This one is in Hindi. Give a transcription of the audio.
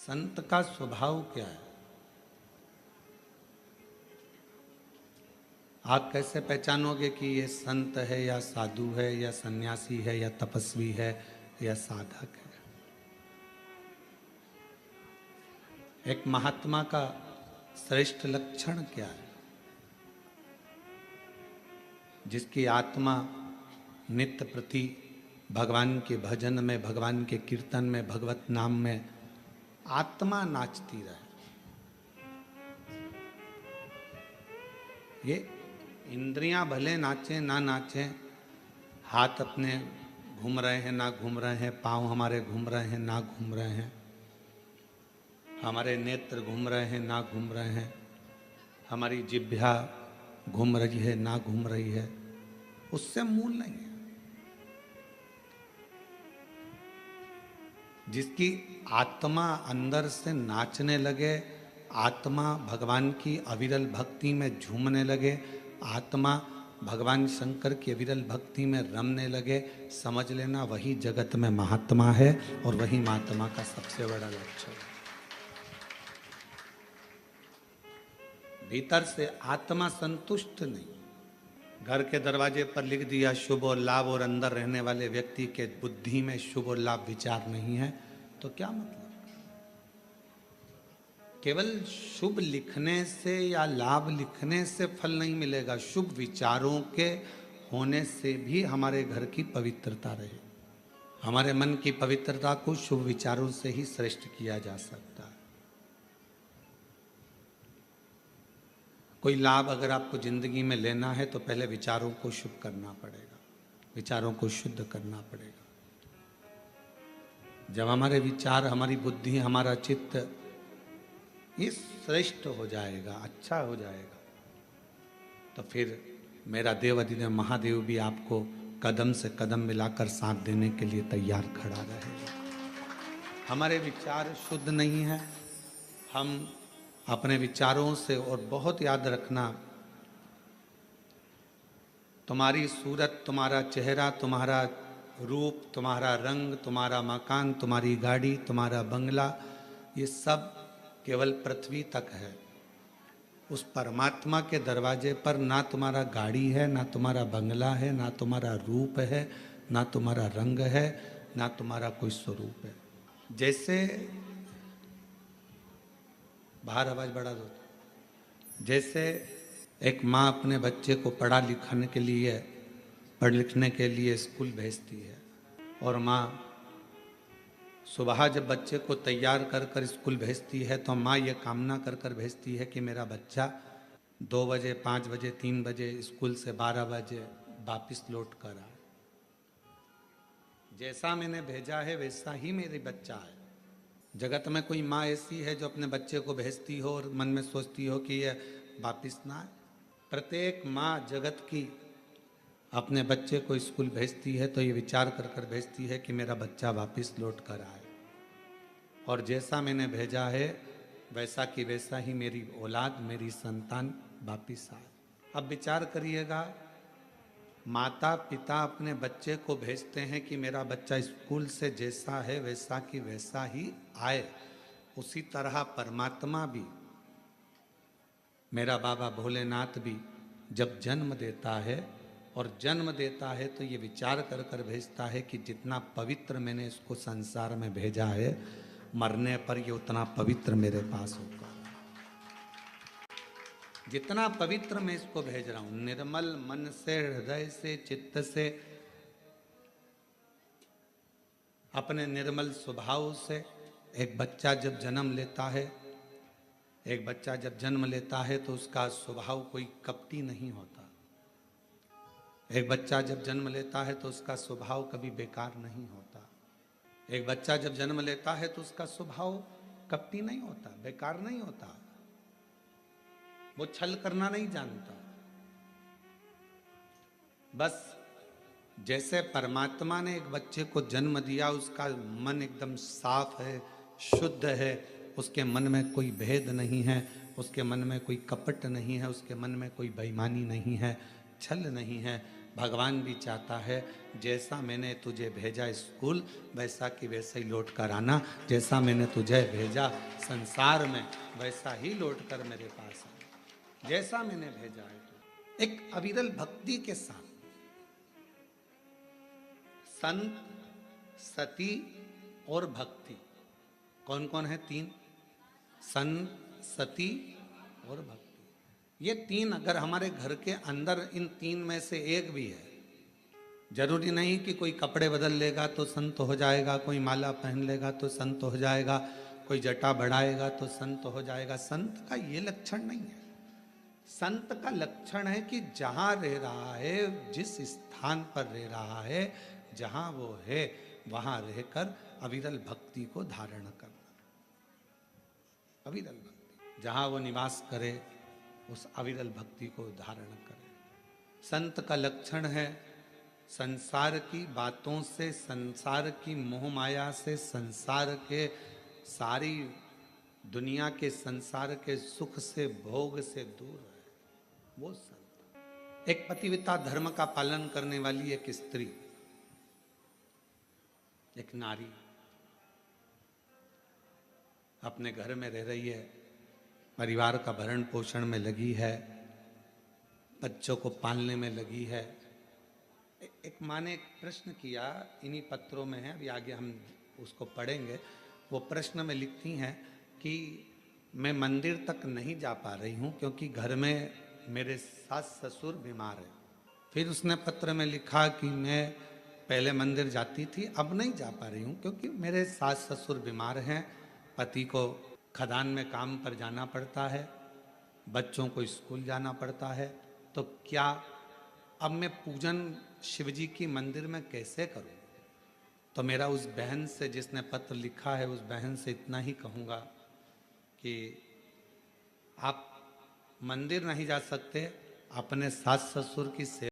संत का स्वभाव क्या है? आप कैसे पहचानोगे कि ये संत है या साधु है या सन्यासी है या तपस्वी है या साधक है? एक महात्मा का श्रेष्ठ लक्षण क्या है? जिसकी आत्मा नित्य प्रति भगवान के भजन में, भगवान के कीर्तन में, भगवत नाम में आत्मा नाचती रहे। ये इंद्रियां भले नाचे ना नाचे, हाथ अपने घूम रहे हैं ना घूम रहे हैं, पांव हमारे घूम रहे हैं ना घूम रहे हैं, हमारे नेत्र घूम रहे हैं ना घूम रहे हैं, हमारी जिह्वा घूम रही है ना घूम रही है, उससे मूल नहीं है। जिसकी आत्मा अंदर से नाचने लगे, आत्मा भगवान की अविरल भक्ति में झूमने लगे, आत्मा भगवान शंकर की अविरल भक्ति में रमने लगे, समझ लेना वही जगत में महात्मा है और वही महात्मा का सबसे बड़ा लक्षण है। भीतर से आत्मा संतुष्ट नहीं। घर के दरवाजे पर लिख दिया शुभ और लाभ और अंदर रहने वाले व्यक्ति के बुद्धि में शुभ और लाभ विचार नहीं है, तो क्या मतलब? केवल शुभ लिखने से या लाभ लिखने से फल नहीं मिलेगा, शुभ विचारों के होने से भी हमारे घर की पवित्रता रहे। हमारे मन की पवित्रता को शुभ विचारों से ही श्रेष्ठ किया जा सकता है। कोई लाभ अगर आपको जिंदगी में लेना है तो पहले विचारों को शुभ करना पड़ेगा, विचारों को शुद्ध करना पड़ेगा। जब हमारे विचार, हमारी बुद्धि, हमारा चित्त ये श्रेष्ठ हो जाएगा, अच्छा हो जाएगा, तो फिर मेरा देव अधिदेव महादेव भी आपको कदम से कदम मिलाकर साथ देने के लिए तैयार खड़ा रहेगा। हमारे विचार शुद्ध नहीं है, हम अपने विचारों से, और बहुत याद रखना, तुम्हारी सूरत, तुम्हारा चेहरा, तुम्हारा रूप, तुम्हारा रंग, तुम्हारा मकान, तुम्हारी गाड़ी, तुम्हारा बंगला, ये सब केवल पृथ्वी तक है। उस परमात्मा के दरवाजे पर ना तुम्हारा गाड़ी है, ना तुम्हारा बंगला है, ना तुम्हारा रूप है, ना तुम्हारा रंग है, ना तुम्हारा कोई स्वरूप है। जैसे बाहर आवाज बढ़ा दो। जैसे एक माँ अपने बच्चे को पढ़ा लिखने के लिए स्कूल भेजती है, और माँ सुबह जब बच्चे को तैयार कर कर स्कूल भेजती है तो माँ ये कामना कर कर भेजती है कि मेरा बच्चा 2 बजे, 5 बजे, 3 बजे स्कूल से 12 बजे वापिस लौट कर आए। जैसा मैंने भेजा है वैसा ही मेरे बच्चा है। जगत में कोई माँ ऐसी है जो अपने बच्चे को भेजती हो और मन में सोचती हो कि यह वापिस ना आए? प्रत्येक माँ जगत की अपने बच्चे को स्कूल भेजती है तो ये विचार कर कर भेजती है कि मेरा बच्चा वापस लौट कर आए, और जैसा मैंने भेजा है वैसा कि वैसा ही मेरी औलाद, मेरी संतान वापस आए। अब विचार करिएगा, माता पिता अपने बच्चे को भेजते हैं कि मेरा बच्चा स्कूल से जैसा है वैसा कि वैसा ही आए, उसी तरह परमात्मा भी, मेरा बाबा भोलेनाथ भी जब जन्म देता है, और जन्म देता है तो ये विचार कर कर भेजता है कि जितना पवित्र मैंने इसको संसार में भेजा है, मरने पर ये उतना पवित्र मेरे पास होगा। जितना पवित्र मैं इसको भेज रहा हूं, निर्मल मन से, हृदय से, चित्त से, अपने निर्मल स्वभाव से। एक बच्चा जब जन्म लेता है, एक बच्चा जब जन्म लेता है तो उसका स्वभाव कोई कपटी नहीं होता। एक बच्चा जब जन्म लेता है तो उसका स्वभाव कभी बेकार नहीं होता। एक बच्चा जब जन्म लेता है तो उसका स्वभाव कपटी नहीं होता, बेकार नहीं होता, वो छल करना नहीं जानता। बस जैसे परमात्मा ने एक बच्चे को जन्म दिया, उसका मन एकदम साफ है, शुद्ध है, उसके मन में कोई भेद नहीं है, उसके मन में कोई कपट नहीं है, उसके मन में कोई बेईमानी नहीं है, छल नहीं है। भगवान भी चाहता है जैसा मैंने तुझे भेजा स्कूल वैसा कि वैसा ही लौट कर आना, जैसा मैंने तुझे भेजा संसार में वैसा ही लौट कर मेरे पास आना, जैसा मैंने भेजा है। एक अविरल भक्ति के साथ संत, सती और भक्ति, कौन कौन है? तीन, संत, सती और भक्ति। ये तीन अगर हमारे घर के अंदर इन तीन में से एक भी है, जरूरी नहीं कि कोई कपड़े बदल लेगा तो संत हो जाएगा, कोई माला पहन लेगा तो संत हो जाएगा, कोई जटा बढ़ाएगा तो संत हो जाएगा। संत का ये लक्षण नहीं है। संत का लक्षण है कि जहां रह रहा है, जिस स्थान पर रह रहा है, जहां वो है वहां रहकर अविरल भक्ति को धारण करना। अविरल भक्ति जहां वो निवास करे उस अविरल भक्ति को धारण करे। संत का लक्षण है संसार की बातों से, संसार की मोह माया से, संसार के सारी दुनिया के संसार के सुख से, भोग से दूर है वो संत। एक पतिव्रता धर्म का पालन करने वाली एक स्त्री, एक नारी अपने घर में रह रही है, परिवार का भरण पोषण में लगी है, बच्चों को पालने में लगी है। एक माँ ने एक प्रश्न किया, इन्हीं पत्रों में है, अभी आगे हम उसको पढ़ेंगे। वो प्रश्न में लिखती हैं कि मैं मंदिर तक नहीं जा पा रही हूँ क्योंकि घर में मेरे सास ससुर बीमार है। फिर उसने पत्र में लिखा कि मैं पहले मंदिर जाती थी, अब नहीं जा पा रही हूँ क्योंकि मेरे सास ससुर बीमार हैं, पति को खदान में काम पर जाना पड़ता है, बच्चों को स्कूल जाना पड़ता है, तो क्या अब मैं पूजन शिवजी की मंदिर में कैसे करूं? तो मेरा उस बहन से, जिसने पत्र लिखा है, उस बहन से इतना ही कहूँगा कि आप मंदिर नहीं जा सकते, अपने सास ससुर की सेवा